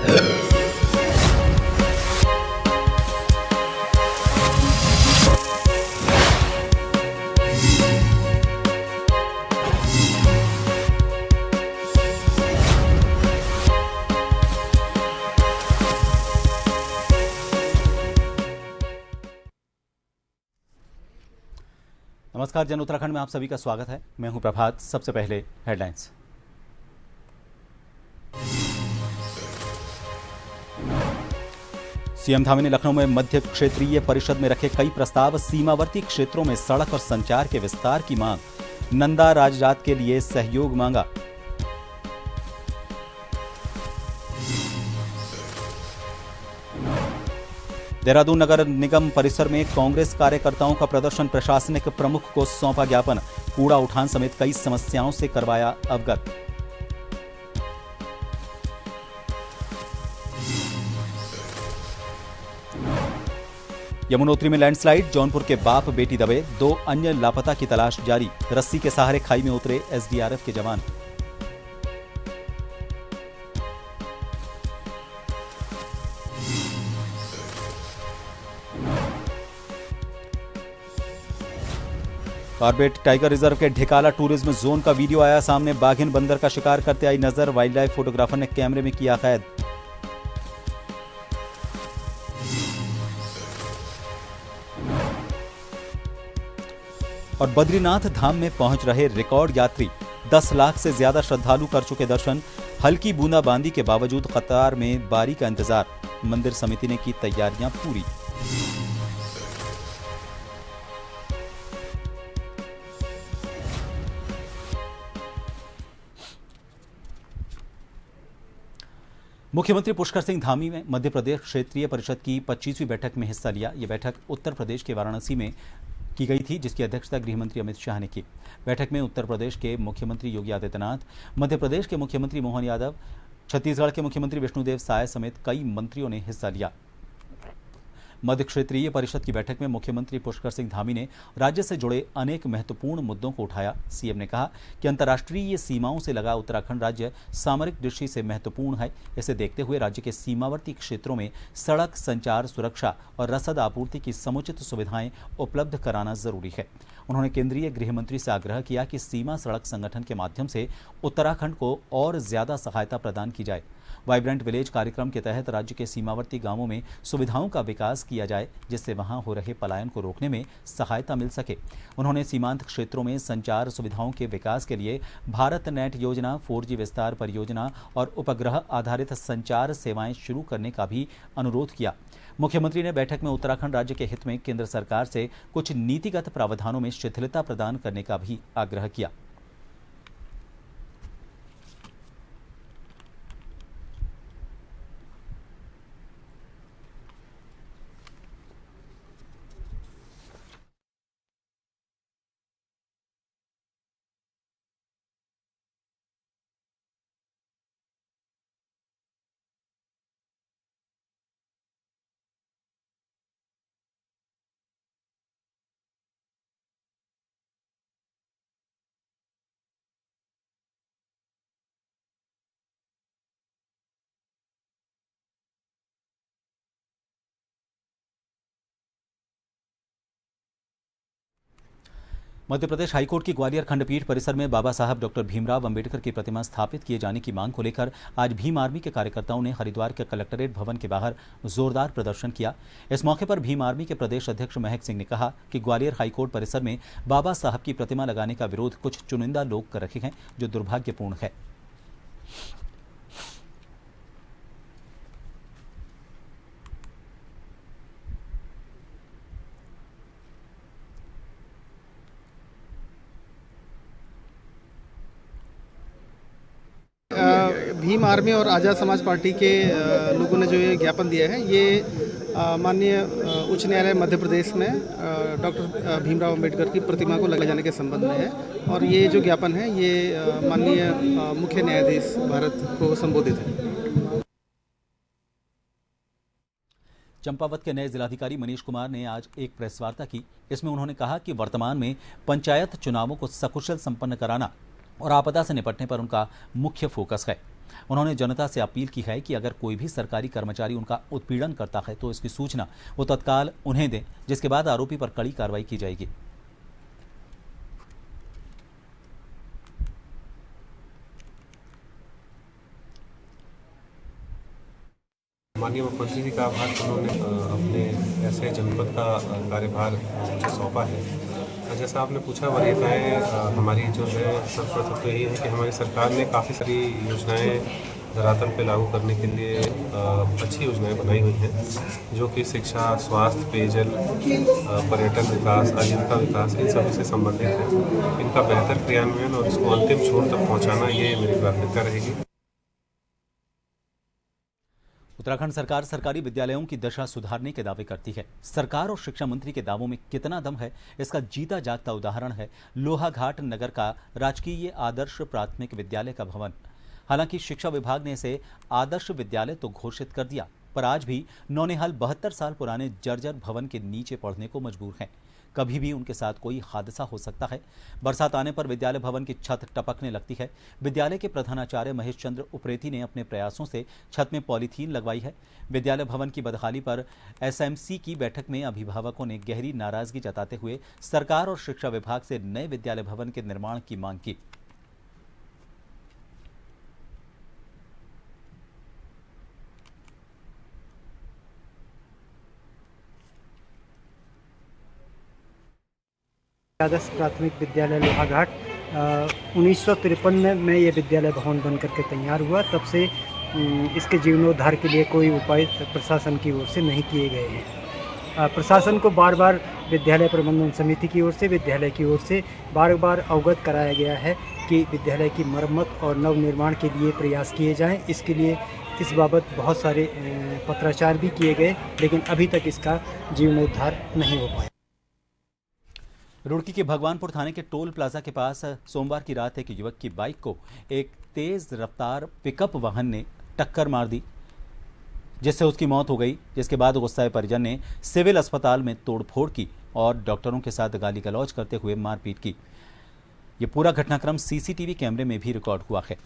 नमस्कार, जन उत्तराखंड में आप सभी का स्वागत है। मैं हूं प्रभात। सबसे पहले हेडलाइंस। सीएम धामी ने लखनऊ में मध्य क्षेत्रीय परिषद में रखे कई प्रस्ताव। सीमावर्ती क्षेत्रों में सड़क और संचार के विस्तार की मांग। नंदा राजजात के लिए सहयोग मांगा। देहरादून नगर निगम परिसर में कांग्रेस कार्यकर्ताओं का प्रदर्शन। प्रशासनिक प्रमुख को सौंपा ज्ञापन। कूड़ा उठान समेत कई समस्याओं से करवाया अवगत। यमुनोत्री में लैंडस्लाइड। जौनपुर के बाप बेटी दबे। 2 अन्य लापता की तलाश जारी। रस्सी के सहारे खाई में उतरे एसडीआरएफ के जवान। कॉर्बेट टाइगर रिजर्व के ढिकाला टूरिज्म जोन का वीडियो आया सामने। बाघिन बंदर का शिकार करते आई नजर। वाइल्ड लाइफ फोटोग्राफर ने कैमरे में किया कैद। और बद्रीनाथ धाम में पहुंच रहे रिकॉर्ड यात्री। 10 लाख से ज्यादा श्रद्धालु कर चुके दर्शन। हल्की बूंदाबांदी के बावजूद कतार में बारी का इंतजार। मंदिर समिति ने की तैयारियां पूरी। मुख्यमंत्री पुष्कर सिंह धामी में मध्य प्रदेश क्षेत्रीय परिषद की 25वीं बैठक में हिस्सा लिया। यह बैठक उत्तर प्रदेश के वाराणसी में की गई थी, जिसकी अध्यक्षता गृह मंत्री अमित शाह ने की। बैठक में उत्तर प्रदेश के मुख्यमंत्री योगी आदित्यनाथ, मध्य प्रदेश के मुख्यमंत्री मोहन यादव, छत्तीसगढ़ के मुख्यमंत्री विष्णुदेव साय समेत कई मंत्रियों ने हिस्सा लिया। मध्य क्षेत्रीय परिषद की बैठक में मुख्यमंत्री पुष्कर सिंह धामी ने राज्य से जुड़े अनेक महत्वपूर्ण मुद्दों को उठाया। सीएम ने कहा कि अंतर्राष्ट्रीय सीमाओं से लगा उत्तराखंड राज्य सामरिक दृष्टि से महत्वपूर्ण है। इसे देखते हुए राज्य के सीमावर्ती क्षेत्रों में सड़क, संचार, सुरक्षा और रसद आपूर्ति की समुचित सुविधाएं उपलब्ध कराना जरूरी है। उन्होंने केंद्रीय गृह मंत्री से आग्रह किया कि सीमा सड़क संगठन के माध्यम से उत्तराखंड को और ज्यादा सहायता प्रदान की जाए। वाइब्रेंट विलेज कार्यक्रम के तहत राज्य के सीमावर्ती गांवों में सुविधाओं का विकास किया जाए, जिससे वहां हो रहे पलायन को रोकने में सहायता मिल सके। उन्होंने सीमांत क्षेत्रों में संचार सुविधाओं के विकास के लिए भारत नेट योजना, 4G विस्तार परियोजना और उपग्रह आधारित संचार सेवाएं शुरू करने का भी अनुरोध किया। मुख्यमंत्री ने बैठक में उत्तराखंड राज्य के हित में केंद्र सरकार से कुछ नीतिगत प्रावधानों में शिथिलता प्रदान करने का भी आग्रह किया। मध्य प्रदेश हाईकोर्ट की ग्वालियर खंडपीठ परिसर में बाबा साहब डॉक्टर भीमराव अंबेडकर की प्रतिमा स्थापित किए जाने की मांग को लेकर आज भीम आर्मी के कार्यकर्ताओं ने हरिद्वार के कलेक्ट्रेट भवन के बाहर जोरदार प्रदर्शन किया। इस मौके पर भीम आर्मी के प्रदेश अध्यक्ष महक सिंह ने कहा कि ग्वालियर हाईकोर्ट परिसर में बाबा साहब की प्रतिमा लगाने का विरोध कुछ चुनिंदा लोग कर रहे हैं, जो दुर्भाग्यपूर्ण है। भीम आर्मी और आज़ाद समाज पार्टी के लोगों ने जो ये ज्ञापन दिया है, ये माननीय उच्च न्यायालय मध्य प्रदेश में डॉक्टर भीमराव अंबेडकर की प्रतिमा को लगाए जाने के संबंध में है। और ये जो ज्ञापन है, ये माननीय मुख्य न्यायाधीश भारत को संबोधित है। चंपावत के नए जिलाधिकारी मनीष कुमार ने आज एक प्रेस वार्ता की। इसमें उन्होंने कहा कि वर्तमान में पंचायत चुनावों को सकुशल संपन्न कराना और आपदा से निपटने पर उनका मुख्य फोकस है। उन्होंने जनता से अपील की है कि अगर कोई भी सरकारी कर्मचारी उनका उत्पीड़न करता है तो इसकी सूचना वो तत्काल उन्हें दें, जिसके बाद आरोपी पर कड़ी कार्रवाई की जाएगी। माननीय मुख्यमंत्री जी का आभार कि उन्होंने अपने ऐसे जनपद का कार्यभार मुझे सौंपा है। जैसा आपने वरीयताएं हमारी जो है, सर्वप्रथम तो यही है कि हमारी सरकार ने काफ़ी सारी योजनाएं धरातल पे लागू करने के लिए अच्छी योजनाएं बनाई हुई हैं, जो कि शिक्षा, स्वास्थ्य, पेयजल, पर्यटन विकास, आजीविका विकास, इन सभी से संबंधित है। इनका बेहतर क्रियान्वयन और इसको अंतिम छोर तक पहुँचाना, ये मेरी प्राथमिकता रहेगी। उत्तराखंड सरकार सरकारी विद्यालयों की दशा सुधारने के दावे करती है। सरकार और शिक्षा मंत्री के दावों में कितना दम है, इसका जीता जागता उदाहरण है लोहाघाट नगर का राजकीय आदर्श प्राथमिक विद्यालय का भवन। हालांकि शिक्षा विभाग ने इसे आदर्श विद्यालय तो घोषित कर दिया, पर आज भी नौनिहाल 72 साल पुराने जर्जर भवन के नीचे पढ़ने को मजबूर हैं। कभी भी उनके साथ कोई हादसा हो सकता है। बरसात आने पर विद्यालय भवन की छत टपकने लगती है। विद्यालय के प्रधानाचार्य महेश चंद्र उप्रेती ने अपने प्रयासों से छत में पॉलीथीन लगवाई है। विद्यालय भवन की बदहाली पर एसएमसी की बैठक में अभिभावकों ने गहरी नाराजगी जताते हुए सरकार और शिक्षा विभाग से नए विद्यालय भवन के निर्माण की मांग की। आदर्श प्राथमिक विद्यालय लोहाघाट 1953 में ये विद्यालय भवन बन करके तैयार हुआ। तब से इसके जीर्णोद्धार के लिए कोई उपाय प्रशासन की ओर से नहीं किए गए हैं। प्रशासन को बार बार विद्यालय प्रबंधन समिति की ओर से, विद्यालय की ओर से बार बार अवगत कराया गया है कि विद्यालय की मरम्मत और नवनिर्माण के लिए प्रयास किए जाएं। इसके लिए इस बाबत बहुत सारे पत्राचार भी किए गए, लेकिन अभी तक इसका जीर्णोद्धार नहीं हो पाया। रुड़की के भगवानपुर थाने के टोल प्लाजा के पास सोमवार की रात एक युवक की बाइक को एक तेज रफ्तार पिकअप वाहन ने टक्कर मार दी, जिससे उसकी मौत हो गई। जिसके बाद गुस्साए परिजन ने सिविल अस्पताल में तोड़फोड़ की और डॉक्टरों के साथ गाली गलौज करते हुए मारपीट की। ये पूरा घटनाक्रम सीसीटीवी कैमरे में भी रिकॉर्ड हुआ है।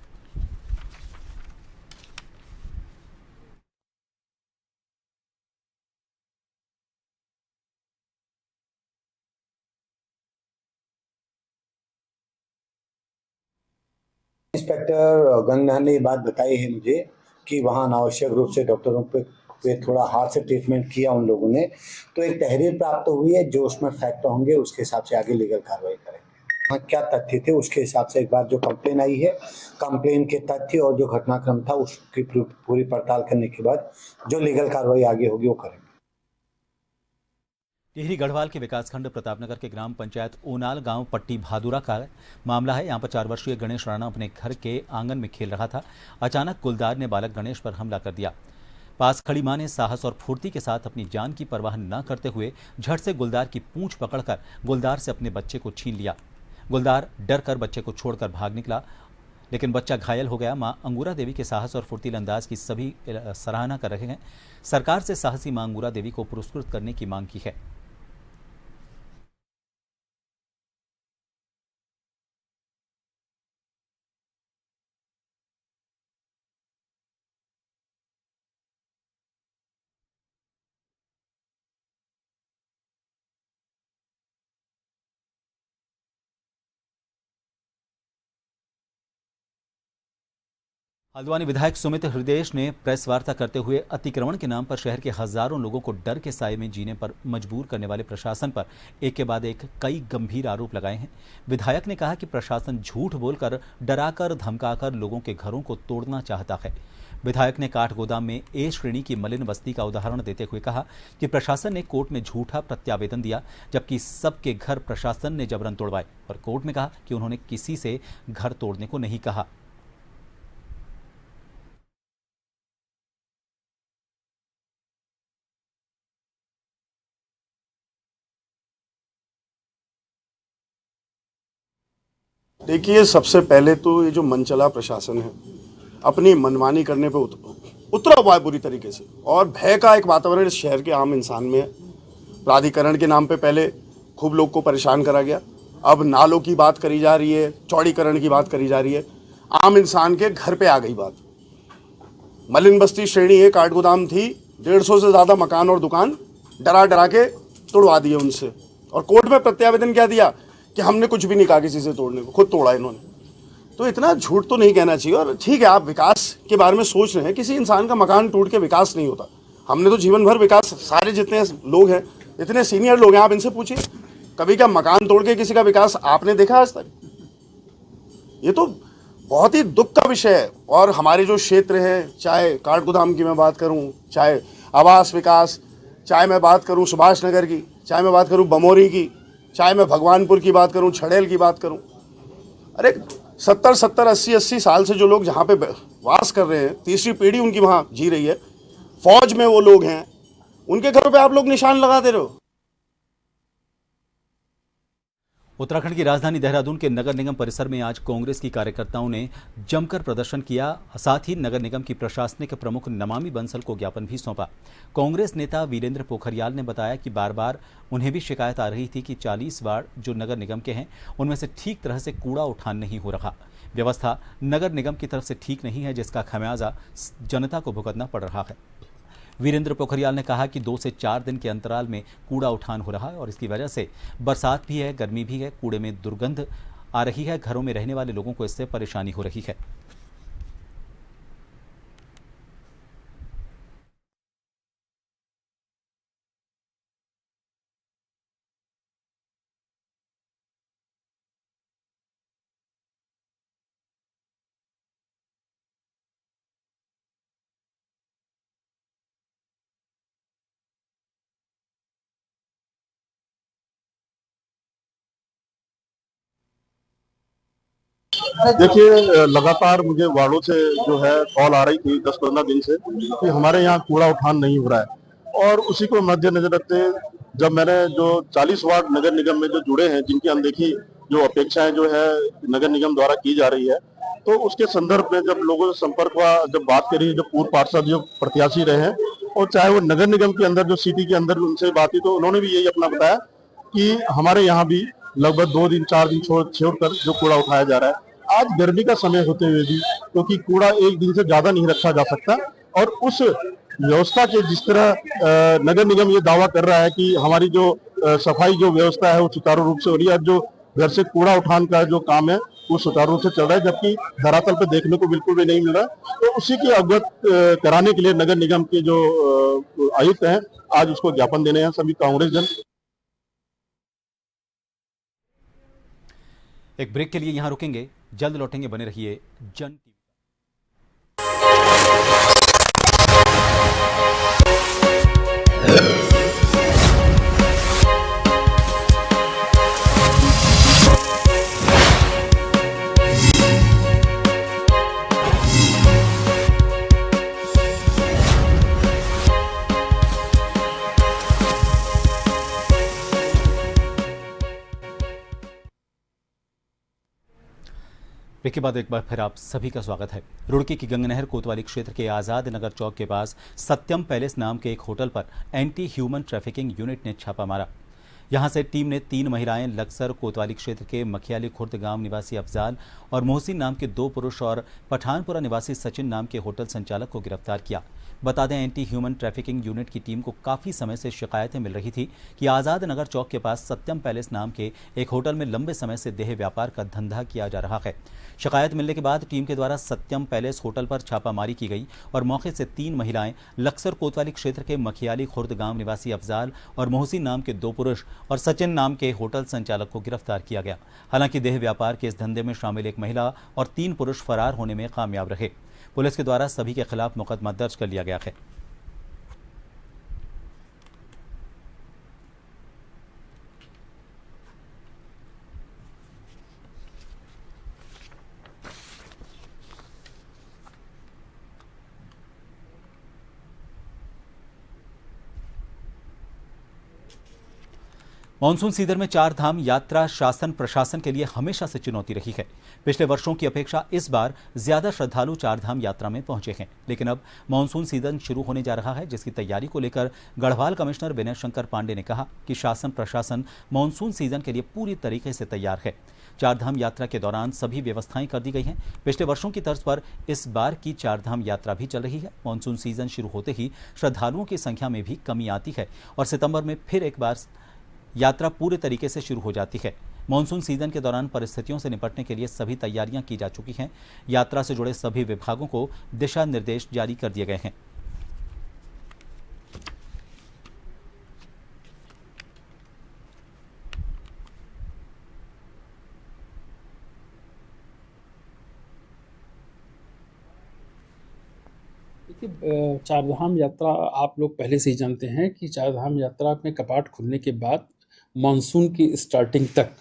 इंस्पेक्टर गंगनाथ ने ये बात बताई है मुझे कि वहाँ अनावश्यक रूप से डॉक्टरों पे थोड़ा हाथ से ट्रीटमेंट किया उन लोगों ने, तो एक तहरीर प्राप्त हुई है। जो उसमें फैक्ट होंगे उसके हिसाब से आगे लीगल कार्रवाई करेंगे। हाँ, क्या तथ्य थे उसके हिसाब से एक बार जो कंप्लेन आई है, कंप्लेन के तथ्य और जो घटनाक्रम था उसकी पूरी पड़ताल करने के बाद जो लीगल कार्रवाई आगे होगी वो करेंगे। टिहरी गढ़वाल के विकासखंड प्रतापनगर के ग्राम पंचायत ओनाल गांव पट्टी भादुरा का मामला है। यहां पर 4 वर्षीय गणेश राणा अपने घर के आंगन में खेल रहा था। अचानक गुलदार ने बालक गणेश पर हमला कर दिया। पास खड़ी मां ने साहस और फुर्ती के साथ अपनी जान की परवाह न करते हुए झट से गुलदार की पूंछ पकड़कर गुलदार से अपने बच्चे को छीन लिया। गुलदार डर कर बच्चे को छोड़कर भाग निकला, लेकिन बच्चा घायल हो गया। मां अंगूरा देवी के साहस और फुर्तीले अंदाज की सभी सराहना कर रहे हैं। सरकार से साहसी मां अंगूरा देवी को पुरस्कृत करने की मांग की है। हल्द्वानी विधायक सुमित हृदयेश ने प्रेस वार्ता करते हुए अतिक्रमण के नाम पर शहर के हजारों लोगों को डर के साए में जीने पर मजबूर करने वाले प्रशासन पर एक के बाद एक कई गंभीर आरोप लगाए हैं। विधायक ने कहा कि प्रशासन झूठ बोलकर, डराकर, धमकाकर लोगों के घरों को तोड़ना चाहता है। विधायक ने काठगोदाम में ए श्रेणी की मलिन बस्ती का उदाहरण देते हुए कहा कि प्रशासन ने कोर्ट में झूठा प्रत्यावेदन दिया, जबकि सबके घर प्रशासन ने जबरन तोड़वाए और कोर्ट में कहा कि उन्होंने किसी से घर तोड़ने को नहीं कहा। देखिए, सबसे पहले तो ये जो मनचला प्रशासन है अपनी मनमानी करने पे उतरा हुआ है बुरी तरीके से, और भय का एक वातावरण इस शहर के आम इंसान में है। प्राधिकरण के नाम पे पहले खूब लोग को परेशान करा गया, अब नालों की बात करी जा रही है, चौड़ीकरण की बात करी जा रही है, आम इंसान के घर पे आ गई बात। मलिन बस्ती श्रेणी 1 काठगोदाम थी, 150 से ज़्यादा मकान और दुकान डरा डरा के तोड़वा दिए उनसे, और कोर्ट में प्रत्यावेदन क्या दिया कि हमने कुछ भी नहीं कहा किसी से तोड़ने को, खुद तोड़ा इन्होंने। तो इतना झूठ तो नहीं कहना चाहिए। और ठीक है, आप विकास के बारे में सोच रहे हैं, किसी इंसान का मकान टूट के विकास नहीं होता। हमने तो जीवन भर विकास, सारे जितने लोग हैं, इतने सीनियर लोग हैं, आप इनसे पूछिए कभी क्या मकान तोड़ के किसी का विकास आपने देखा आज तक? ये तो बहुत ही दुख का विषय है। और हमारे जो क्षेत्र है, चाहे काठगोदाम की मैं बात करूं, चाहे आवास विकास, चाहे मैं बात करूं सुभाष नगर की, चाहे मैं बात करूं बमोरी की, चाहे मैं भगवानपुर की बात करूं, छड़ेल की बात करूं, अरे 70 80 साल से जो लोग जहाँ पे वास कर रहे हैं, तीसरी पीढ़ी उनकी वहाँ जी रही है, फौज में वो लोग हैं, उनके घरों पे आप लोग निशान लगा दे रहे हो। उत्तराखंड की राजधानी देहरादून के नगर निगम परिसर में आज कांग्रेस की कार्यकर्ताओं ने जमकर प्रदर्शन किया। साथ ही नगर निगम की प्रशासनिक प्रमुख नमामि बंसल को ज्ञापन भी सौंपा। कांग्रेस नेता वीरेंद्र पोखरियाल ने बताया कि बार बार उन्हें भी शिकायत आ रही थी कि 40 वार्ड जो नगर निगम के हैं उनमें से ठीक तरह से कूड़ा उठान नहीं हो रहा। व्यवस्था नगर निगम की तरफ से ठीक नहीं है, जिसका खमियाजा जनता को भुगतना पड़ रहा है। वीरेंद्र पोखरियाल ने कहा कि 2 से 4 दिन के अंतराल में कूड़ा उठान हो रहा है और इसकी वजह से बरसात भी है, गर्मी भी है, कूड़े में दुर्गंध आ रही है, घरों में रहने वाले लोगों को इससे परेशानी हो रही है। देखिए, लगातार मुझे वार्डों से जो है कॉल आ रही थी 10-15 दिन से कि हमारे यहाँ कूड़ा उठान नहीं हो रहा है। और उसी को मद्देनजर रखते जब मैंने जो 40 वार्ड नगर निगम में जो जुड़े हैं, जिनकी अनदेखी जो अपेक्षाएं जो है नगर निगम द्वारा की जा रही है, तो उसके संदर्भ में जब लोगों से संपर्क हुआ, जब बात करी, जो पूर्व पार्षद जो प्रत्याशी रहे हैं और चाहे वो नगर निगम के अंदर जो सिटी के अंदर उनसे बात हुई, तो उन्होंने भी यही अपना बताया कि हमारे यहाँ भी लगभग 2 दिन 4 दिन छोड़कर जो कूड़ा उठाया जा रहा है। आज गर्मी का समय होते हुए भी, क्योंकि कूड़ा एक दिन से ज्यादा नहीं रखा जा सकता, और उस व्यवस्था के जिस तरह नगर निगम ये दावा कर रहा है कि हमारी जो सफाई जो व्यवस्था है वो सुचारू रूप से हो रही है, जो घर से कूड़ा उठान का जो काम है वो सुचारू रूप से चल रहा है, जबकि धरातल पर देखने को बिल्कुल भी नहीं मिल रहा। तो उसी की अवगत कराने के लिए नगर निगम के जो आयुक्त हैं आज उसको ज्ञापन देने हैं सभी कांग्रेस जन। एक ब्रेक के लिए यहां रुकेंगे, जल्द लौटेंगे, बने रहिए जन टीवी। ब्रेक के बाद एक बार फिर आप सभी का स्वागत है। रुड़की की गंगनहर कोतवाली क्षेत्र के आजाद नगर चौक के पास सत्यम पैलेस नाम के एक होटल पर एंटी ह्यूमन ट्रैफिकिंग यूनिट ने छापा मारा। यहां से टीम ने 3 महिलाएं, लक्सर कोतवाली क्षेत्र के मखियाली खुर्द गांव निवासी अफजाल और मोहसिन नाम के 2 पुरुष और पठानपुरा निवासी सचिन नाम के होटल संचालक को गिरफ्तार किया। बता दें, एंटी ह्यूमन ट्रैफिकिंग यूनिट की टीम को काफ़ी समय से शिकायतें मिल रही थी कि आज़ाद नगर चौक के पास सत्यम पैलेस नाम के एक होटल में लंबे समय से देह व्यापार का धंधा किया जा रहा है। शिकायत मिलने के बाद टीम के द्वारा सत्यम पैलेस होटल पर छापामारी की गई और मौके से 3 महिलाएं, लक्सर कोतवाली क्षेत्र के मखियाली खुर्द गांव निवासी अफजाल और मोहसिन नाम के 2 पुरुष और सचिन नाम के होटल संचालक को गिरफ्तार किया गया। हालांकि देह व्यापार के इस धंधे में शामिल एक महिला और 3 पुरुष फरार होने में कामयाब रहे। पुलिस के द्वारा सभी के खिलाफ मुकदमा दर्ज कर लिया गया है। मानसून सीजन में 4 धाम यात्रा शासन प्रशासन के लिए हमेशा से चुनौती रही है। पिछले वर्षों की अपेक्षा इस बार ज्यादा श्रद्धालु 4 धाम यात्रा में पहुंचे हैं, लेकिन अब मानसून सीजन शुरू होने जा रहा है, जिसकी तैयारी को लेकर गढ़वाल कमिश्नर विनय शंकर पांडे ने कहा कि शासन प्रशासन मानसून सीजन के लिए पूरी तरीके से तैयार है। चारधाम यात्रा के दौरान सभी व्यवस्थाएं कर दी गई हैं। पिछले वर्षों की तर्ज पर इस बार की चारधाम यात्रा भी चल रही है। मानसून सीजन शुरू होते ही श्रद्धालुओं की संख्या में भी कमी आती है और सितंबर में फिर एक बार यात्रा पूरे तरीके से शुरू हो जाती है। मानसून सीजन के दौरान परिस्थितियों से निपटने के लिए सभी तैयारियां की जा चुकी हैं। यात्रा से जुड़े सभी विभागों को दिशा निर्देश जारी कर दिए गए हैं। देखिए, चारधाम यात्रा आप लोग पहले से ही जानते हैं कि चारधाम यात्रा में कपाट खुलने के बाद मानसून की स्टार्टिंग तक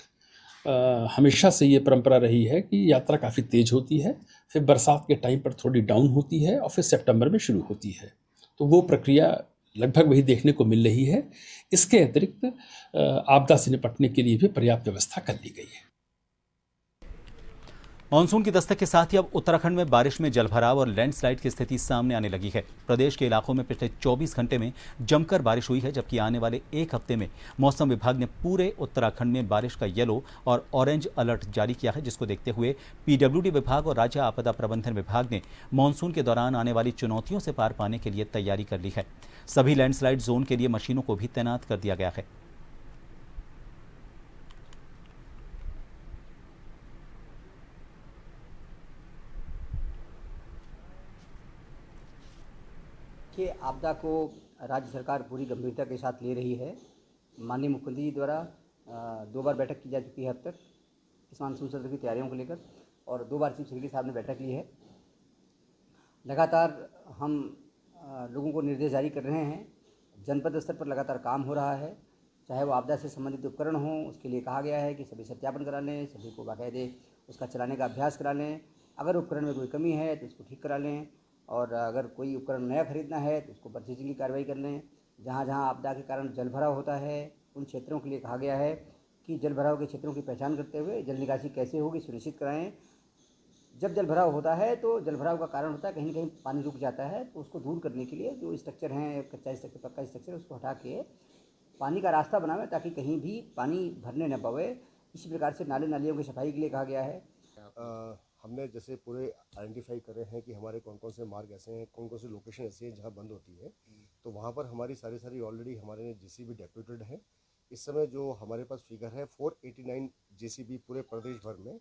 हमेशा से ये परंपरा रही है कि यात्रा काफ़ी तेज़ होती है, फिर बरसात के टाइम पर थोड़ी डाउन होती है और फिर सितंबर में शुरू होती है। तो वो प्रक्रिया लगभग वही देखने को मिल रही है। इसके अतिरिक्त आपदा से निपटने के लिए भी पर्याप्त व्यवस्था कर ली गई है। मानसून की दस्तक के साथ ही अब उत्तराखंड में बारिश में जलभराव और लैंडस्लाइड की स्थिति सामने आने लगी है। प्रदेश के इलाकों में पिछले 24 घंटे में जमकर बारिश हुई है, जबकि आने वाले एक हफ्ते में मौसम विभाग ने पूरे उत्तराखंड में बारिश का येलो और ऑरेंज अलर्ट जारी किया है, जिसको देखते हुए पीडब्ल्यूडी विभाग और राज्य आपदा प्रबंधन विभाग ने मानसून के दौरान आने वाली चुनौतियों से पार पाने के लिए तैयारी कर ली है। सभी लैंडस्लाइड जोन के लिए मशीनों को भी तैनात कर दिया गया है। कि आपदा को राज्य सरकार पूरी गंभीरता के साथ ले रही है। माननीय मुख्यमंत्री जी द्वारा 2 बार बैठक की जा चुकी है अब तक इस मानसून सत्र की तैयारियों को लेकर, और 2 बार चीफ सेक्रेटरी साहब ने बैठक ली है। लगातार हम लोगों को निर्देश जारी कर रहे हैं। जनपद स्तर पर लगातार काम हो रहा है, चाहे वो आपदा से संबंधित उपकरण हों, उसके लिए कहा गया है कि सभी सत्यापन करा लें, सभी को बाकायदे उसका चलाने का अभ्यास करा लें। अगर उपकरण में कोई कमी है तो उसको ठीक करा लें, और अगर कोई उपकरण नया खरीदना है तो उसको परचेजिंग की कार्रवाई कर लें। जहाँ जहाँ आपदा के कारण जलभराव होता है उन क्षेत्रों के लिए कहा गया है कि जलभराव के क्षेत्रों की पहचान करते हुए जल निकासी कैसे होगी सुनिश्चित कराएं। जब जलभराव होता है तो जलभराव का कारण होता है कहीं ना कहीं पानी रुक जाता है, तो उसको दूर करने के लिए जो स्ट्रक्चर हैं, कच्चा स्ट्रक्चर पक्का स्ट्रक्चर, उसको हटा के पानी का रास्ता बनावें ताकि कहीं भी पानी भरने न पावे। इसी प्रकार से नाले नालियों की सफाई के लिए कहा गया है। हमने जैसे पूरे आइडेंटिफाई करे हैं कि हमारे कौन कौन से मार्ग ऐसे हैं, कौन कौन सी लोकेशन ऐसी हैं जहाँ बंद होती है, तो वहाँ पर हमारी सारी ऑलरेडी हमारे जेसीबी डेप्यूटेड है। इस समय जो हमारे पास फिगर है 489 जेसीबी पूरे प्रदेश भर में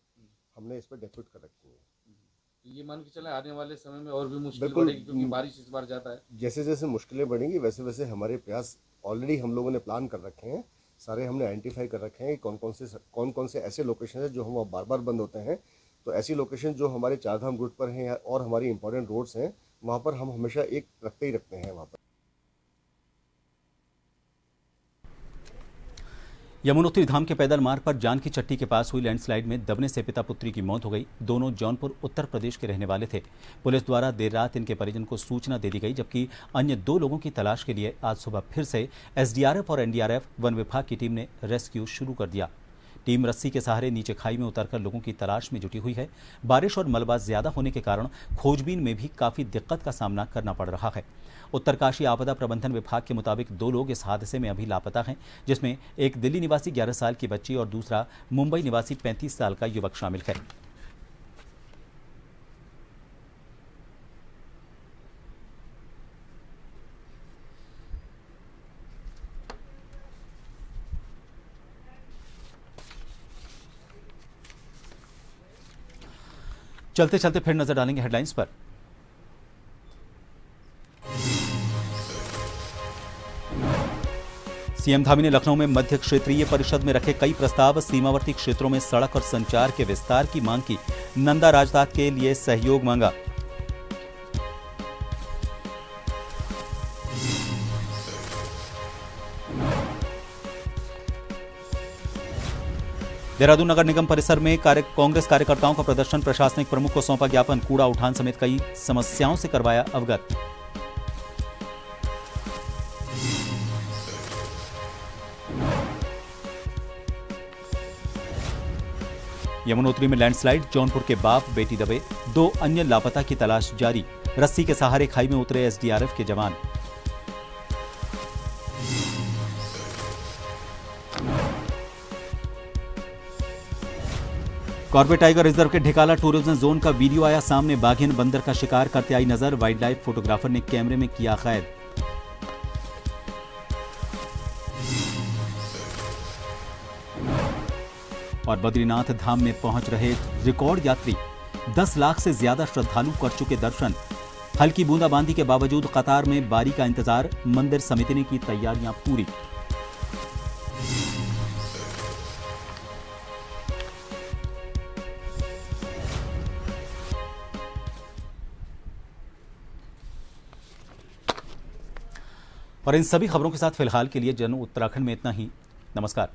हमने इस पर डेप्यूट कर रखी है। ये मान के चले आने वाले समय में और भी मुश्किल बढ़ेगी, क्योंकि बारिश इस बार ज़्यादा है। जैसे जैसे मुश्किलें बढ़ेंगी वैसे वैसे हमारे प्रयास ऑलरेडी हम लोगों ने प्लान कर रखे हैं, सारे हमने आइडेंटिफाई कर रखे हैं कौन कौन से ऐसे लोकेशन है जो हम बार बार बंद होते हैं। तो ऐसी लोकेशन जो हमारे चारधाम रूट पर हैं और हमारी इंपॉर्टेंट रोड्स हैं, वहाँ पर हम हमेशा एक रखते हैं वहाँ पर। यमुनोत्री धाम के पैदल मार्ग पर जानकी चट्टी के पास हुई लैंडस्लाइड में दबने से पिता पुत्री की मौत हो गई। दोनों जौनपुर उत्तर प्रदेश के रहने वाले थे। पुलिस द्वारा देर रात इनके परिजन को सूचना दे दी गई, जबकि अन्य 2 लोगों की तलाश के लिए आज सुबह फिर से एसडीआरएफ और एनडीआरएफ वन विभाग की टीम ने रेस्क्यू शुरू कर दिया। टीम रस्सी के सहारे नीचे खाई में उतरकर लोगों की तलाश में जुटी हुई है। बारिश और मलबा ज्यादा होने के कारण खोजबीन में भी काफी दिक्कत का सामना करना पड़ रहा है। उत्तरकाशी आपदा प्रबंधन विभाग के मुताबिक 2 लोग इस हादसे में अभी लापता हैं, जिसमें एक दिल्ली निवासी 11 साल की बच्ची और दूसरा मुंबई निवासी 35 साल का युवक शामिल है। चलते चलते फिर नजर डालेंगे हेडलाइंस पर। सीएम धामी ने लखनऊ में मध्य क्षेत्रीय परिषद में रखे कई प्रस्ताव। सीमावर्ती क्षेत्रों में सड़क और संचार के विस्तार की मांग की। नंदा राजदात के लिए सहयोग मांगा। देहरादून नगर निगम परिसर में कांग्रेस कार्यकर्ताओं का प्रदर्शन। प्रशासनिक प्रमुख को सौंपा ज्ञापन। कूड़ा उठान समेत कई समस्याओं से करवाया अवगत। यमुनोत्री में लैंडस्लाइड। जौनपुर के बाप बेटी दबे। 2 अन्य लापता की तलाश जारी। रस्सी के सहारे खाई में उतरे एसडीआरएफ के जवान। कॉर्बेट टाइगर रिजर्व के ढिकाला टूरिज्म जोन का वीडियो आया सामने। बाघिन बंदर का शिकार करते आई नजर। वाइल्ड लाइफ फोटोग्राफर ने कैमरे में किया कैद। और बद्रीनाथ धाम में पहुंच रहे रिकॉर्ड यात्री, 10 लाख से ज्यादा श्रद्धालु कर चुके दर्शन। हल्की बूंदाबांदी के बावजूद कतार में बारी का इंतजार। मंदिर समिति ने की तैयारियां पूरी। और इन सभी खबरों के साथ फिलहाल के लिए जन उत्तराखंड में इतना ही। नमस्कार।